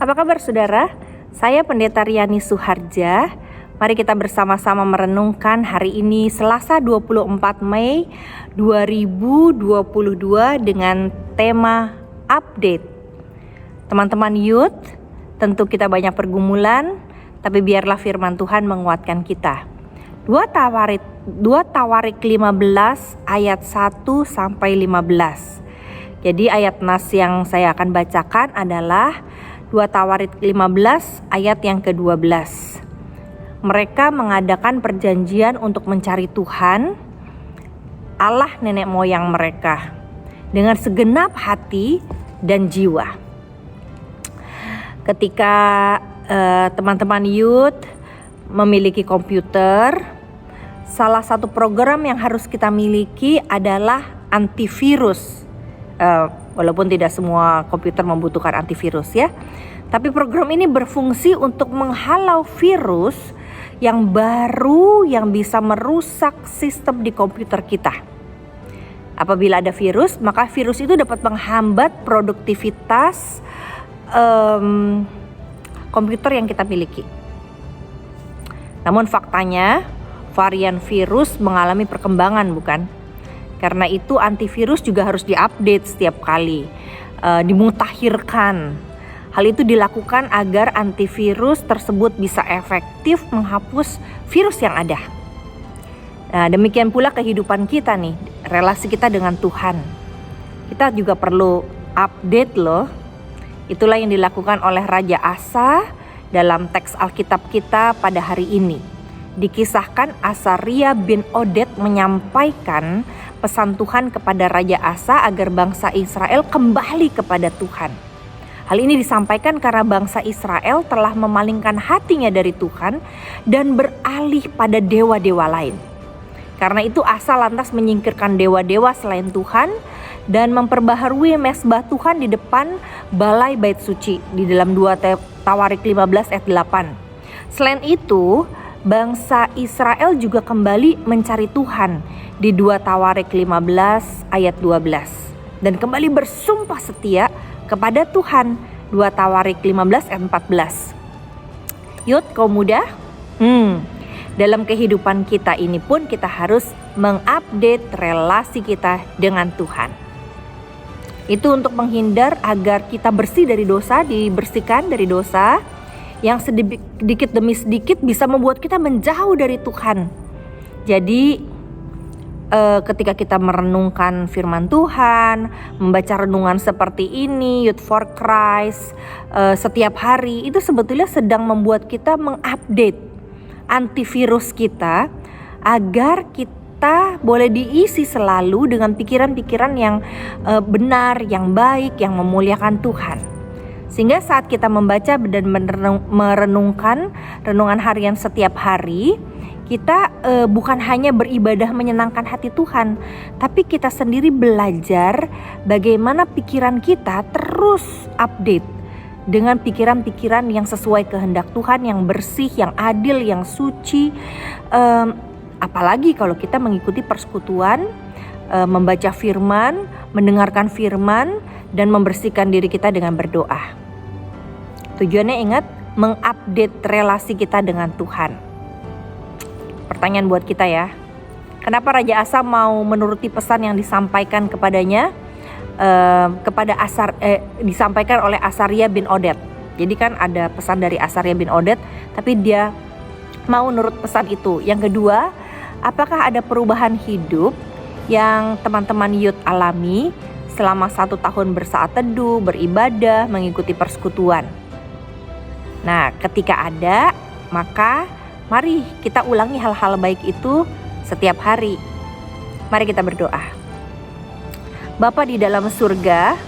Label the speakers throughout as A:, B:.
A: Apa kabar saudara? Saya Pendeta Riani Suharja. Mari kita bersama-sama merenungkan hari ini Selasa 24 Mei 2022 dengan tema update. Teman-teman youth, tentu kita banyak pergumulan, tapi biarlah firman Tuhan menguatkan kita. 2 Tawarik 15 ayat 1 sampai 15. Jadi ayat nas yang saya akan bacakan adalah 2 Tawarik 15 ayat yang ke-12. Mereka mengadakan perjanjian untuk mencari Tuhan, Allah nenek moyang mereka, dengan segenap hati dan jiwa. Ketika teman-teman youth memiliki komputer, salah satu program yang harus kita miliki adalah antivirus. Walaupun tidak semua komputer membutuhkan antivirus ya, tapi program ini berfungsi untuk menghalau virus yang baru yang bisa merusak sistem di komputer kita. Apabila ada virus, maka virus itu dapat menghambat produktivitas komputer yang kita miliki. Namun faktanya varian virus mengalami perkembangan, bukan? Karena itu antivirus juga harus diupdate setiap kali, dimutakhirkan. Hal itu dilakukan agar antivirus tersebut bisa efektif menghapus virus yang ada. Nah, demikian pula kehidupan kita nih, relasi kita dengan Tuhan. Kita juga perlu update loh. Itulah yang dilakukan oleh Raja Asa dalam teks Alkitab kita pada hari ini. Dikisahkan Asaria bin Oded menyampaikan pesan Tuhan kepada Raja Asa agar bangsa Israel kembali kepada Tuhan. Hal ini disampaikan karena bangsa Israel telah memalingkan hatinya dari Tuhan dan beralih pada dewa-dewa lain. Karena itu Asa lantas menyingkirkan dewa-dewa selain Tuhan dan memperbaharui mezbah Tuhan di depan balai bait suci di dalam 2 Tawarik 15 ayat 8. Selain itu, bangsa Israel juga kembali mencari Tuhan di 2 Tawarik 15 ayat 12 dan kembali bersumpah setia kepada Tuhan. 2 Tawarik 15 ayat 14. Yud, kaum muda, dalam kehidupan kita ini pun kita harus mengupdate relasi kita dengan Tuhan. Itu untuk menghindar agar kita bersih dari dosa, dibersihkan dari dosa yang sedikit demi sedikit bisa membuat kita menjauh dari Tuhan. Jadi ketika kita merenungkan firman Tuhan, membaca renungan seperti ini, Youth for Christ, setiap hari, itu sebetulnya sedang membuat kita mengupdate antivirus kita agar kita boleh diisi selalu dengan pikiran-pikiran yang benar, yang baik, yang memuliakan Tuhan. Sehingga saat kita membaca dan merenungkan renungan harian setiap hari, kita bukan hanya beribadah menyenangkan hati Tuhan, tapi kita sendiri belajar bagaimana pikiran kita terus update dengan pikiran-pikiran yang sesuai kehendak Tuhan, yang bersih, yang adil, yang suci. Apalagi kalau kita mengikuti persekutuan, membaca firman, mendengarkan firman, dan membersihkan diri kita dengan berdoa. Tujuannya ingat, mengupdate relasi kita dengan Tuhan. Pertanyaan buat kita ya, kenapa Raja Asa mau menuruti pesan yang disampaikan kepadanya, disampaikan oleh Asaria bin Oded. Jadi kan ada pesan dari Asaria bin Oded, tapi dia mau nurut pesan itu. Yang kedua, apakah ada perubahan hidup yang teman-teman youth alami selama 1 tahun bersaat teduh, beribadah, mengikuti persekutuan? Nah, ketika ada, maka mari kita ulangi hal-hal baik itu setiap hari. Mari kita berdoa. Bapa di dalam surga,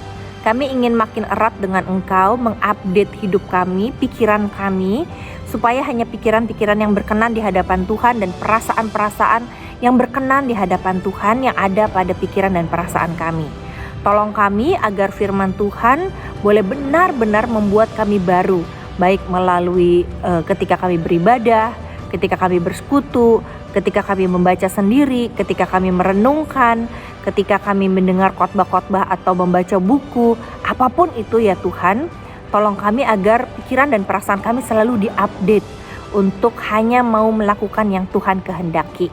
A: kami ingin makin erat dengan Engkau, mengupdate hidup kami, pikiran kami, supaya hanya pikiran-pikiran yang berkenan di hadapan Tuhan dan perasaan-perasaan yang berkenan di hadapan Tuhan yang ada pada pikiran dan perasaan kami. Tolong kami agar firman Tuhan boleh benar-benar membuat kami baru, baik melalui ketika kami beribadah, ketika kami bersekutu, ketika kami membaca sendiri, ketika kami merenungkan, ketika kami mendengar khotbah-khotbah atau membaca buku, apapun itu ya Tuhan, tolong kami agar pikiran dan perasaan kami selalu diupdate untuk hanya mau melakukan yang Tuhan kehendaki.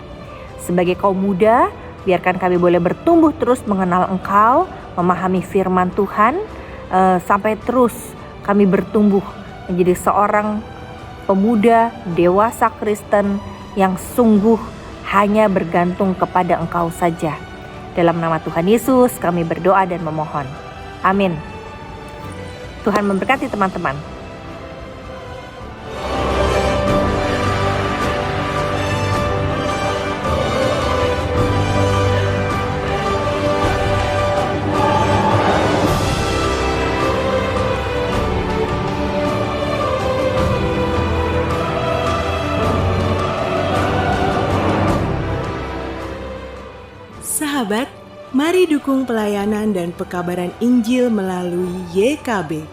A: Sebagai kaum muda, biarkan kami boleh bertumbuh terus mengenal Engkau, memahami firman Tuhan, sampai terus kami bertumbuh menjadi seorang pemuda dewasa Kristen yang sungguh hanya bergantung kepada Engkau saja. Dalam nama Tuhan Yesus kami berdoa dan memohon. Amin. Tuhan memberkati teman-teman.
B: Sahabat, mari dukung pelayanan dan pekabaran Injil melalui YKB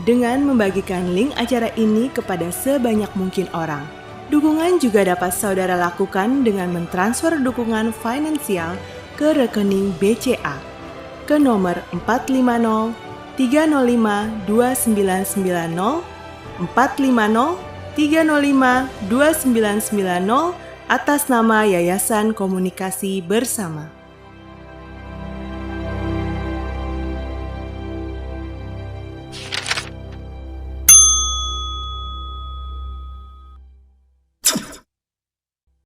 B: dengan membagikan link acara ini kepada sebanyak mungkin orang. Dukungan juga dapat saudara lakukan dengan mentransfer dukungan finansial ke rekening BCA ke nomor 450 305 2990 450 305 2990 atas nama Yayasan Komunikasi Bersama.